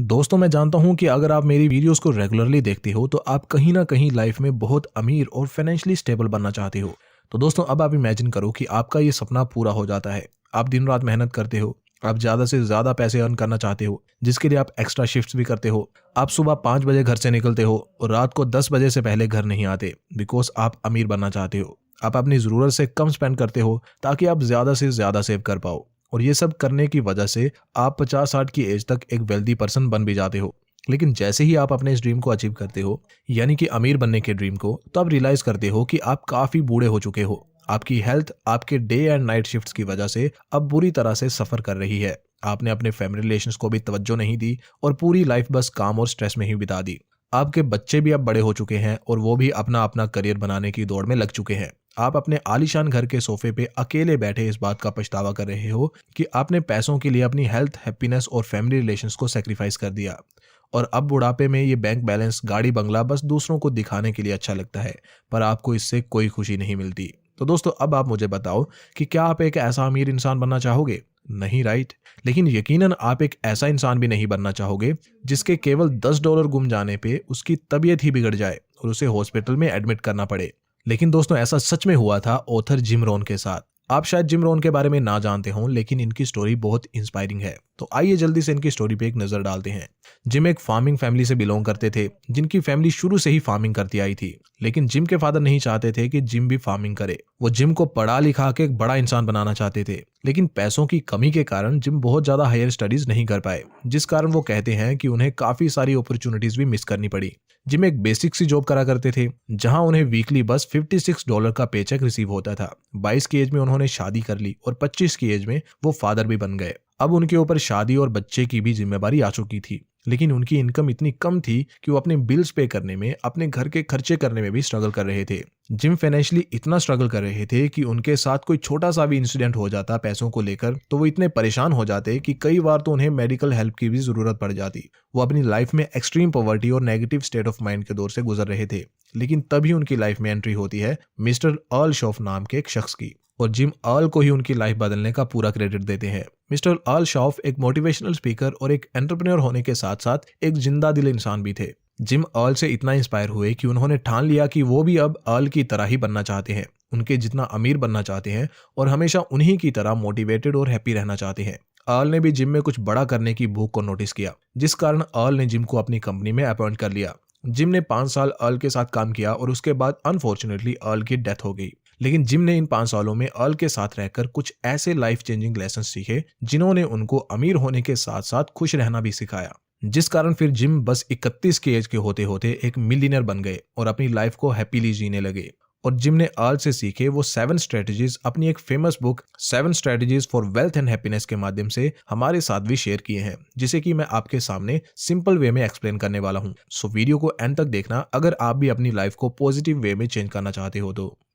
दोस्तों, मैं जानता हूं कि अगर आप मेरी वीडियोस को रेगुलरली देखते हो तो आप कहीं ना कहीं लाइफ में बहुत अमीर और फाइनेंशियली स्टेबल बनना चाहते हो। तो दोस्तों, अब आप इमेजिन करो कि आपका ये सपना पूरा हो जाता है। आप दिन रात मेहनत करते हो, आप ज़्यादा से ज़्यादा पैसे अर्न करना चाहते हो, जिसके लिए आप एक्स्ट्रा शिफ्ट्स भी करते हो। आप सुबह 5 बजे घर से निकलते हो और रात को 10 बजे से पहले घर नहीं आते, बिकॉज आप अमीर बनना चाहते हो। आप अपनी ज़रूरत से कम स्पेंड करते हो ताकि आप ज़्यादा से ज़्यादा सेव कर पाओ। और ये सब करने की वजह से आप 50-60 की एज तक एक वेल्दी पर्सन बन भी जाते हो। लेकिन जैसे ही आप अपने इस ड्रीम को अचीव करते हो, यानी कि अमीर बनने के ड्रीम को, तो आप रियलाइज करते हो कि आप काफी बूढ़े हो चुके हो। आपकी हेल्थ आपके डे एंड नाइट शिफ्ट्स की वजह से अब बुरी तरह से सफर कर रही है। आपने अपने फैमिली रिलेशंस को भी तवज्जो नहीं दी और पूरी लाइफ बस काम और स्ट्रेस में ही बिता दी। आपके बच्चे भी अब बड़े हो चुके हैं और वो भी अपना अपना करियर बनाने की दौड़ में लग चुके हैं। आप अपने आलीशान घर के सोफे पे अकेले बैठे इस बात का पछतावा कर रहे हो कि आपने पैसों के लिए अपनी हेल्थ, हैप्पीनेस और फैमिली रिलेशंस को सेक्रीफाइस कर दिया। और अब बुढ़ापे में ये बैंक बैलेंस, गाड़ी, बंगला बस दूसरों को दिखाने के लिए अच्छा लगता है, पर आपको इससे कोई खुशी नहीं मिलती। तो दोस्तों, अब आप मुझे बताओ कि क्या आप एक ऐसा अमीर इंसान बनना चाहोगे? नहीं, राइट? लेकिन यकीनन आप एक ऐसा इंसान भी नहीं बनना चाहोगे जिसके केवल $10 गुम जाने पे उसकी तबीयत ही बिगड़ जाए और उसे हॉस्पिटल में एडमिट करना पड़े। लेकिन दोस्तों, ऐसा सच में हुआ था ऑथर जिम रोहन के साथ। आप शायद जिम रोहन के बारे में ना जानते हों, लेकिन इनकी स्टोरी बहुत इंस्पायरिंग है। तो आइए जल्दी से इनकी स्टोरी पे एक नजर डालते हैं। जिम एक फार्मिंग फैमिली से बिलोंग करते थे, जिनकी फैमिली शुरू से ही फार्मिंग करती आई थी। लेकिन जिम के फादर नहीं चाहते थे कि जिम भी फार्मिंग करे। वो जिम को पढ़ा लिखा के एक बड़ा इंसान बनाना चाहते थे, लेकिन पैसों की कमी के कारण जिम बहुत ज्यादा हायर स्टडीज नहीं कर पाए, जिस कारण वो कहते हैं कि उन्हें काफी सारी अपॉर्चुनिटीज भी मिस करनी पड़ी। जिम एक बेसिक सी जॉब करा करते थे, जहां उन्हें वीकली बस $56 का पेचेक रिसीव होता था। 22 की एज में उन्होंने शादी कर ली और 25 की एज में वो फादर भी बन गए। अब उनके ऊपर शादी और बच्चे की भी जिम्मेदारी आ चुकी थी, लेकिन उनकी इनकम इतनी कम थी कि वो अपने बिल्स पे करने में, अपने घर के खर्चे करने में भी स्ट्रगल कर रहे थे। जिम फाइनेंशियली इतना स्ट्रगल कर रहे थे कि उनके साथ कोई छोटा सा भी इंसिडेंट हो जाता पैसों को लेकर, तो वो इतने परेशान हो जाते कि कई बार तो उन्हें मेडिकल हेल्प की भी जरूरत पड़ जाती। वो अपनी लाइफ में एक्सट्रीम पॉवर्टी और नेगेटिव स्टेट ऑफ माइंड के दौर से गुजर रहे थे। लेकिन तभी उनकी लाइफ में एंट्री होती है मिस्टर अर्ल शॉफ नाम के एक शख्स की, और जिम अर्ल को ही उनकी लाइफ बदलने का पूरा क्रेडिट देते हैं। मिस्टर अर्ल शॉफ एक मोटिवेशनल स्पीकर और एक एंटरप्रेन्योर होने के साथ साथ एक जिंदा दिल इंसान भी थे। जिम अर्ल से इतना इंस्पायर हुए कि उन्होंने ठान लिया कि वो भी अब अर्ल की तरह ही बनना चाहते हैं, उनके जितना अमीर बनना चाहते हैं और हमेशा उन्हीं की तरह मोटिवेटेड और हैप्पी रहना चाहते हैं। अर्ल ने भी जिम में कुछ बड़ा करने की भूख को नोटिस किया, जिस कारण अर्ल ने जिम को अपनी कंपनी में अपॉइंट कर लिया। जिम ने 5 साल अर्ल के साथ काम किया और उसके बाद अनफॉर्चुनेटली अर्ल की डेथ हो गई। लेकिन जिम ने इन 5 सालों में अर्ल के साथ रहकर कुछ ऐसे लाइफ चेंजिंग लेसन सीखे जिन्होंने उनको अमीर होने के साथ साथ खुश रहना भी सिखाया, जिस कारण फिर जिम बस 31 की एज के होते होते एक मिलियनर बन गए और अपनी लाइफ को हैप्पीली जीने लगे। और जिम ने अर्ल से सीखे वो 7 स्ट्रेटजीज अपनी एक famous book 7 strategies for wealth and happiness के माध्यम से हमारे साथ भी शेयर किए हैं, जिसे कि मैं आपके सामने सिंपल वे में एक्सप्लेन करने वाला हूं। सो वीडियो को एंड तक देखना अगर आप भी अपनी लाइफ को पॉजिटिव वे में चेंज करना चाहते हो।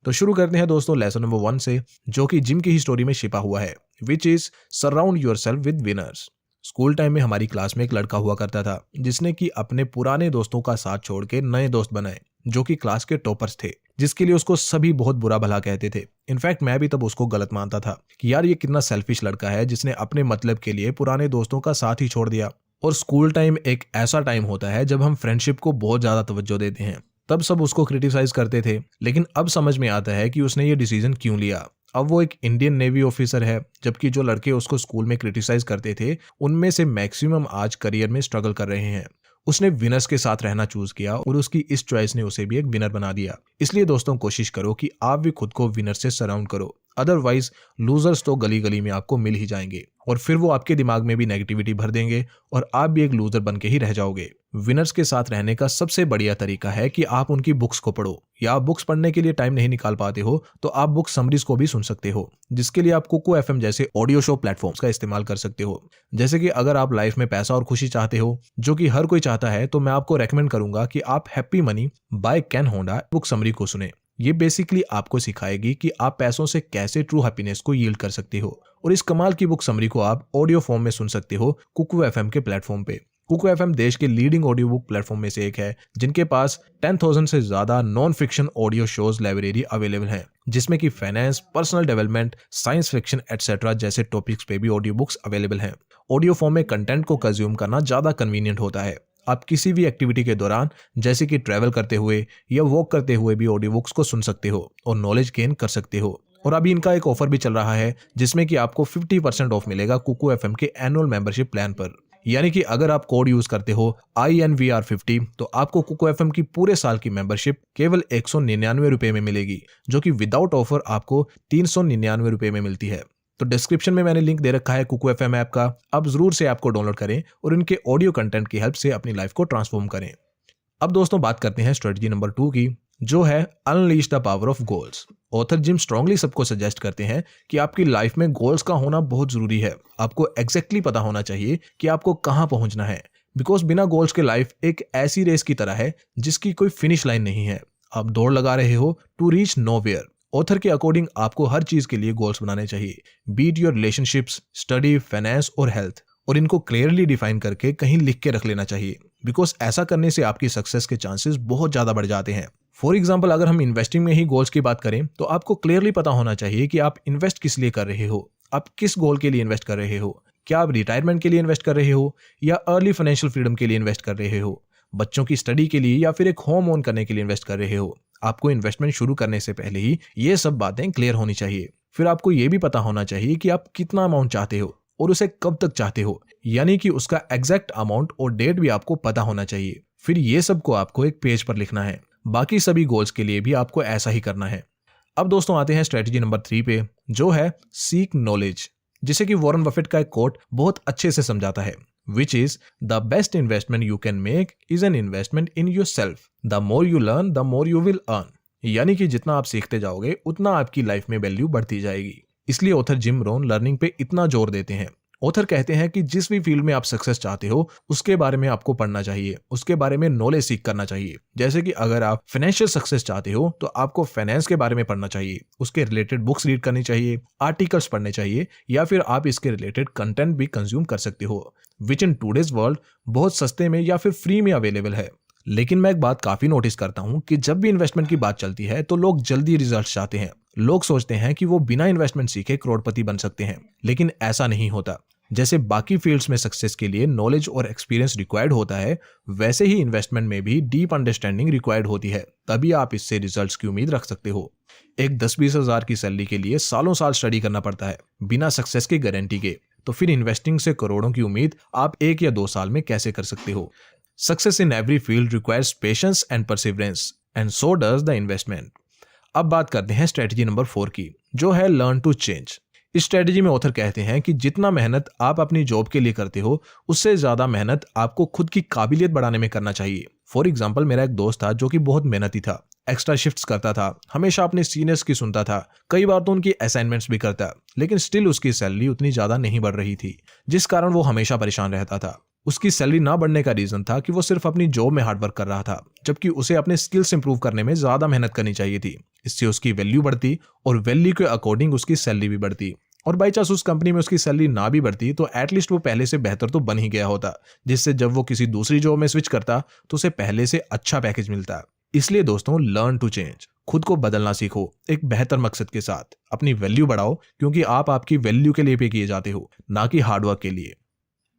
तो शुरू करते हैं दोस्तों लेसन नंबर 1 से, जो कि जिम की ही स्टोरी में छिपा हुआ है, which is surround yourself with winners. School time में हमारी क्लास में एक लड़का हुआ करता था जिसने कि अपने पुराने दोस्तों का साथ छोड़ के नए दोस्त बनाए, जो कि क्लास के टॉपर्स थे, जिसके लिए उसको सभी बहुत बुरा भला कहते थे। इनफैक्ट मैं भी तब उसको गलत मानता था कि यार ये कितना सेल्फिश लड़का है जिसने अपने मतलब के लिए पुराने दोस्तों का साथ ही छोड़ दिया। और स्कूल टाइम एक ऐसा टाइम होता है जब हम फ्रेंडशिप को बहुत ज्यादा तवज्जो देते हैं। तब सब उसको क्रिटिसाइज करते थे, लेकिन अब समझ में आता है कि उसने ये डिसीजन क्यों लिया। अब वो एक इंडियन नेवी ऑफिसर है, जबकि जो लड़के उसको स्कूल में क्रिटिसाइज करते थे उनमें से मैक्सिमम आज करियर में स्ट्रगल कर रहे हैं। उसने विनर्स के साथ रहना चूज किया और उसकी इस चॉइस ने उसे भी एक विनर बना दिया। इसलिए दोस्तों, कोशिश करो कि आप भी खुद को विनर से सराउंड करो, अदरवाइज लूजर्स तो गली गली में आपको मिल ही जाएंगे और फिर वो आपके दिमाग में भी नेगेटिविटी भर देंगे और आप भी एक लूजर बन के ही रह जाओगे। विनर्स के साथ रहने का सबसे बढ़िया तरीका है कि आप उनकी बुक्स को पढ़ो, या आप बुक्स पढ़ने के लिए टाइम नहीं निकाल पाते हो तो आप बुक समरीज को भी सुन सकते हो, जिसके लिए आप कुकू एफएम जैसे ऑडियो शो प्लेटफॉर्म्स का इस्तेमाल कर सकते हो। जैसे कि अगर आप लाइफ में पैसा और खुशी चाहते हो, जो कि हर कोई चाहता है, तो मैं आपको रेकमेंड करूंगा कि आप Happy Money by Ken Honda book summary को सुने। ये बेसिकली आपको सिखाएगी कि आप पैसों से कैसे ट्रू हैप्पीनेस को यील्ड कर सकते हो। और इस कमाल की बुक समरी को आप ऑडियो फॉर्म में सुन सकते हो कुकू एफएम के प्लेटफॉर्म पे। कुकू एफएम देश के लीडिंग ऑडियो बुक प्लेटफॉर्म में से एक है, जिनके पास 10,000 से ज्यादा non fiction audio shows library available है जिसमें कि finance, personal development, science fiction etcetera जैसे टॉपिक्स पे भी ऑडियो बुक्स अवेलेबल हैं। ऑडियो फॉर्म में कंटेंट को कंज्यूम करना ज़्यादा कन्वीनियंट होता है। आप किसी भी एक्टिविटी के दौरान, जैसे कि ट्रैवल करते हुए या वॉक करते हुए भी ऑडियो बुक्स को सुन सकते हो और नॉलेज गेन कर सकते हो। और अभी इनका एक ऑफर भी चल रहा है जिसमें कि आपको 50% ऑफ मिलेगा कुकू एफएम के एनुअल मेंबरशिप प्लान पर। यानी कि अगर आप कोड यूज करते हो INVR50 तो आपको कुकू एफएम की पूरे साल की मेंबरशिप केवल 199 रुपए में मिलेगी, जो कि विदाउट ऑफर आपको 399 रुपए में मिलती है। तो डिस्क्रिप्शन में मैंने लिंक दे रखा है कुकू एफएम ऐप का, आप जरूर से ऐप को डाउनलोड करें और इनके ऑडियो कंटेंट की हेल्प से अपनी लाइफ को ट्रांसफॉर्म करें। अब दोस्तों बात करते हैं स्ट्रेटजी नंबर 2 की, जो है unleash the power of goals. Author gym strongly सबको सजेस्ट करते हैं कि आपकी लाइफ में गोल्स का होना बहुत जरूरी है। आपको एग्जैक्टली पता होना चाहिए कि आपको कहां पहुंचना है, बिकॉज बिना गोल्स के लाइफ एक ऐसी रेस की तरह है जिसकी कोई फिनिश लाइन नहीं है। आप दौड़ लगा रहे हो टू रीच नोवेयर। ऑथर के अकॉर्डिंग आपको हर चीज के लिए गोल्स बनाने चाहिए, be it your relationships, study, finance और हेल्थ, और इनको क्लियरली डिफाइन करके कहीं लिख के रख लेना चाहिए, बिकॉज ऐसा करने से आपकी सक्सेस के चांसेस बहुत ज्यादा बढ़ जाते हैं। फॉर एग्जाम्पल, अगर हम इन्वेस्टिंग में ही गोल्स की बात करें तो आपको क्लियरली पता होना चाहिए कि आप इन्वेस्ट किस लिए कर रहे हो, आप किस गोल के लिए इन्वेस्ट कर रहे हो। क्या आप रिटायरमेंट के लिए इन्वेस्ट कर रहे हो या अर्ली फाइनेंशियल फ्रीडम के लिए इन्वेस्ट कर रहे हो, बच्चों की स्टडी के लिए या फिर एक होम ओन करने के लिए इन्वेस्ट कर रहे हो। आपको इन्वेस्टमेंट शुरू करने से पहले ही ये सब बातें क्लियर होनी चाहिए। फिर आपको ये भी पता होना चाहिए कि आप कितना अमाउंट चाहते हो और उसे कब तक चाहते हो, यानी कि उसका एग्जैक्ट अमाउंट और डेट भी आपको पता होना चाहिए। फिर ये सब को आपको एक पेज पर लिखना है। बाकी सभी गोल्स के लिए भी आपको ऐसा ही करना है। अब दोस्तों आते हैं स्ट्रेटजी नंबर 3 पे, जो है सीक नॉलेज, जिसे कि वॉरेन बफेट का एक कोट बहुत अच्छे से समझाता है, which is the best investment you can make is an investment in yourself. The more you learn, the more you will earn. यानी कि जितना आप सीखते जाओगे उतना आपकी लाइफ में वैल्यू बढ़ती जाएगी। इसलिए ऑथर जिम रोहन लर्निंग पे इतना जोर देते हैं। ऑथर कहते हैं कि जिस भी फील्ड में आप सक्सेस चाहते हो उसके बारे में आपको पढ़ना चाहिए, उसके बारे में नॉलेज सीख करना चाहिए। जैसे कि अगर आप फाइनेंशियल सक्सेस चाहते हो तो आपको फाइनेंस के बारे में पढ़ना चाहिए, उसके रिलेटेड बुक्स रीड करनी चाहिए, आर्टिकल्स पढ़ने चाहिए, या फिर आप इसके रिलेटेड कंटेंट भी कंज्यूम कर सकते हो, विच इन टूडेज वर्ल्ड बहुत सस्ते में या फिर फ्री में अवेलेबल है। लेकिन मैं एक बात काफी नोटिस करता हूं कि जब भी इन्वेस्टमेंट की बात चलती है तो लोग जल्दी रिजल्ट चाहते हैं। लोग सोचते हैं कि वो बिना इन्वेस्टमेंट सीखे करोड़पति बन सकते हैं, लेकिन ऐसा नहीं होता। जैसे बाकी फील्ड्स में सक्सेस के लिए नॉलेज और एक्सपीरियंस रिक्वायर्ड होता है, वैसे ही इन्वेस्टमेंट में भी डीप अंडरस्टैंडिंग रिक्वायर्ड होती है, तभी आप इससे रिजल्ट्स की उम्मीद रख सकते हो। एक 10-20 हजार की सैलरी के लिए सालों साल स्टडी करना पड़ता है बिना सक्सेस की गारंटी के, तो फिर इन्वेस्टिंग से करोड़ों की उम्मीद आप 1 या 2 साल में कैसे कर सकते हो। Success in every field requires patience and perseverance, and so does the investment. अब बात करते हैं स्ट्रेटजी नंबर 4 की, जो है लर्न टू चेंज। इस स्ट्रेटजी में ऑथर कहते हैं कि जितना मेहनत आप अपनी जॉब के लिए करते हो उससे ज्यादा मेहनत आपको खुद की काबिलियत बढ़ाने में करना चाहिए। फॉर एग्जाम्पल, मेरा एक दोस्त था जो कि बहुत मेहनती था, एक्स्ट्रा शिफ्ट्स करता था, हमेशा अपने सीनियर्स की सुनता था, कई बार तो उनकी असाइनमेंट्स भी करता, लेकिन स्टिल उसकी सैलरी उतनी ज्यादा नहीं बढ़ रही थी, जिस कारण वो हमेशा परेशान रहता था। उसकी सैलरी ना बढ़ने का रीजन था कि वो सिर्फ अपनी जॉब में हार्डवर्क कर रहा था, जबकि उसे अपने स्किल्स इंप्रूव करने में ज्यादा मेहनत करनी चाहिए थी। इससे उसकी वैल्यू बढ़ती और वैल्यू के अकॉर्डिंग उसकी सैलरी भी बढ़ती। और बाई चांस उस कंपनी में उसकी सैलरी ना भी बढ़ती तो एटलीस्ट वो पहले से बेहतर तो बन ही गया होता, जिससे जब वो किसी दूसरी जॉब में स्विच करता तो उसे पहले से अच्छा पैकेज मिलता। इसलिए दोस्तों, लर्न टू चेंज, खुद को बदलना सीखो एक बेहतर मकसद के साथ, अपनी वैल्यू बढ़ाओ, क्योंकि आप आपकी वैल्यू के लिए पे किए जाते हो, ना कि हार्डवर्क के लिए।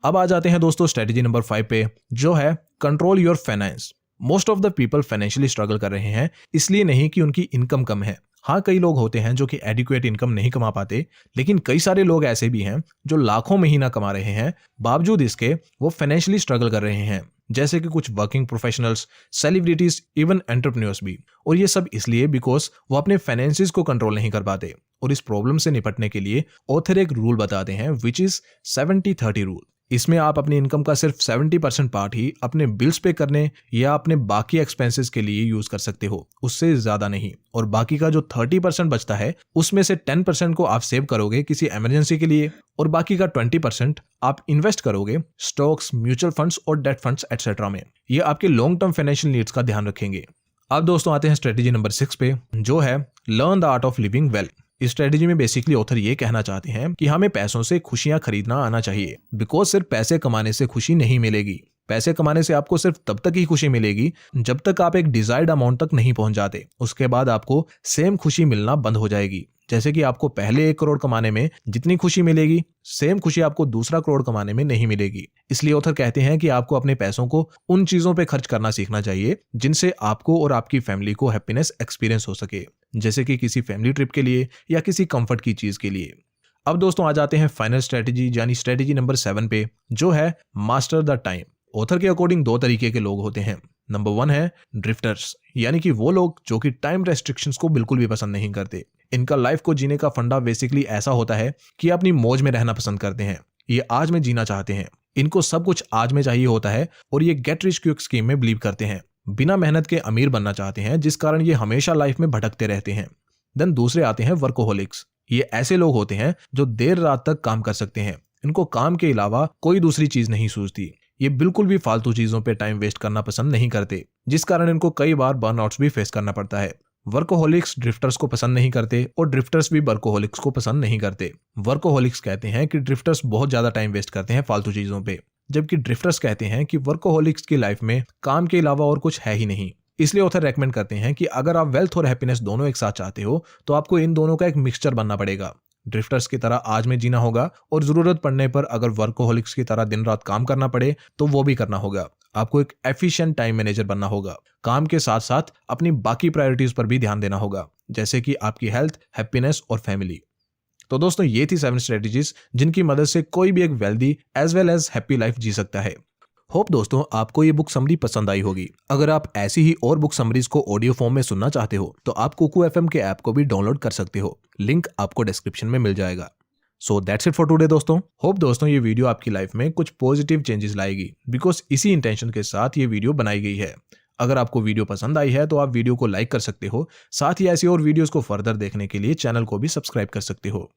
अब आ जाते हैं दोस्तों स्ट्रेटजी नंबर 5 पे, जो है control your finance. Most of the people financially struggle कर रहे हैं, इसलिए नहीं कि उनकी इनकम कम है। हाँ, कई लोग होते हैं जो कि एडिक्वेट इनकम नहीं कमा पाते, लेकिन कई सारे लोग ऐसे भी हैं जो लाखों महीना कमा रहे हैं, बावजूद इसके वो फाइनेंशियली स्ट्रगल कर रहे हैं। जैसे कि कुछ working professionals, celebrities, even entrepreneurs भी। और ये सब इसलिए बिकॉज वो अपने फाइनेंसिस को कंट्रोल नहीं कर पाते। और इस प्रॉब्लम से निपटने के लिए ऑथर एक रूल बताते हैं, विच इज 70-30 रूल। इसमें आप अपनी इनकम का सिर्फ 70% पार्ट ही अपने बिल्स पे करने या अपने बाकी एक्सपेंसेस के लिए यूज कर सकते हो, उससे ज्यादा नहीं। और बाकी का जो 30% बचता है उसमें से 10% को आप सेव करोगे किसी इमरजेंसी के लिए, और बाकी का 20% आप इन्वेस्ट करोगे स्टॉक्स, म्यूचुअल फंड्स और डेट फंड्स एटसेट्रा में। ये आपके लॉन्ग टर्म फाइनेंशियल नीड्स का ध्यान रखेंगे। अब दोस्तों आते हैं स्ट्रेटेजी नंबर 6 पे, जो है learn the art of living well. इस स्ट्रेटेजी में बेसिकली ऑथर ये कहना चाहते हैं कि हमें पैसों से खुशियां खरीदना आना चाहिए, बिकॉज सिर्फ पैसे कमाने से खुशी नहीं मिलेगी। पैसे कमाने से आपको सिर्फ तब तक ही खुशी मिलेगी जब तक आप एक डिजायर्ड अमाउंट तक नहीं पहुंच जाते। उसके बाद आपको सेम खुशी मिलना बंद हो जाएगी। जैसे कि आपको पहले 1 करोड़ कमाने में जितनी खुशी मिलेगी, सेम खुशी आपको दूसरा करोड़ कमाने में नहीं मिलेगी। इसलिए ऑथर कहते हैं कि आपको अपने पैसों को उन चीजों पे खर्च करना सीखना चाहिए जिनसे आपको और आपकी फैमिली को हैप्पीनेस एक्सपीरियंस हो सके, जैसे कि किसी फैमिली ट्रिप के लिए या किसी कंफर्ट की चीज के लिए। अब दोस्तों आ जाते हैं फाइनल स्ट्रेटेजी यानी स्ट्रेटेजी नंबर 7 पे, जो है मास्टर द टाइम। ऑथर के अकॉर्डिंग 2 तरीके के लोग होते हैं। नंबर 1 है ड्रिफ्टर्स, यानी कि वो लोग जो कि टाइम रेस्ट्रिक्शंस को बिल्कुल भी पसंद नहीं करते। इनका लाइफ को जीने का फंडा बेसिकली ऐसा होता है कि अपनी मौज में रहना पसंद करते हैं। ये आज में जीना चाहते हैं, इनको सब कुछ आज में चाहिए होता है और ये गेट रिच क्विक स्कीम में बिलीव करते हैं। बिना मेहनत के अमीर बनना चाहते हैं, जिस कारण ये हमेशा लाइफ में भटकते रहते हैं। देन दूसरे आते हैं वर्कोहोलिक्स। ये ऐसे लोग होते हैं जो देर रात तक काम कर सकते हैं। इनको काम के अलावा कोई दूसरी चीज नहीं सूझती। ये बिल्कुल भी फालतू चीजों पे टाइम वेस्ट करना पसंद नहीं करते, जिस कारण इनको कई बार बर्नआउट्स भी फेस करना पड़ता है। वर्कोहोलिक्स ड्रिफ्टर्स को पसंद नहीं करते और ड्रिफ्टर्स भी वर्कोहोलिक्स को पसंद नहीं करते। वर्कोहोलिक्स कहते हैं कि ड्रिफ्टर्स बहुत ज्यादा टाइम वेस्ट करते हैं फालतू चीजों पे, जबकि ड्रिफ्टर्स कहते हैं कि वर्कोहोलिक्स की लाइफ में काम के अलावा और कुछ है ही नहीं। इसलिए ऑथर रेकमेंड करते हैं कि अगर आप वेल्थ और हैप्पीनेस दोनों एक साथ चाहते हो तो आपको इन दोनों का एक मिक्सचर बनना पड़ेगा। ड्रिफ्टर्स की तरह आज में जीना होगा और जरूरत पड़ने पर अगर वर्कोहोलिक्स की तरह दिन रात काम करना पड़े तो वो भी करना होगा। आपको एक एफिशिएंट टाइम मैनेजर बनना होगा। काम के साथ साथ अपनी बाकी प्रायोरिटीज पर भी ध्यान देना होगा, जैसे कि आपकी हेल्थ, हैप्पीनेस और फैमिली। तो दोस्तों ये थी 7 स्ट्रेटेजीज जिनकी मदद से कोई भी एक wealthy as well as happy life जी सकता है। होप दोस्तों आपको ये बुक समरी पसंद आई होगी। अगर आप ऐसी ही और बुक समरीज को ऑडियो फॉर्म में सुनना चाहते हो तो आप कुकू एफएम के ऐप को भी डाउनलोड कर सकते हो। लिंक आपको डिस्क्रिप्शन में मिल जाएगा। So that's it for today दोस्तों। होप दोस्तों ये वीडियो आपकी लाइफ में कुछ पॉजिटिव चेंजेस लाएगी, बिकॉज इसी इंटेंशन के साथ ये वीडियो बनाई गई है। अगर आपको वीडियो पसंद आई है तो आप वीडियो को लाइक कर सकते हो। साथ ही ऐसी और वीडियोस को फर्दर देखने के लिए चैनल को भी सब्सक्राइब कर सकते हो।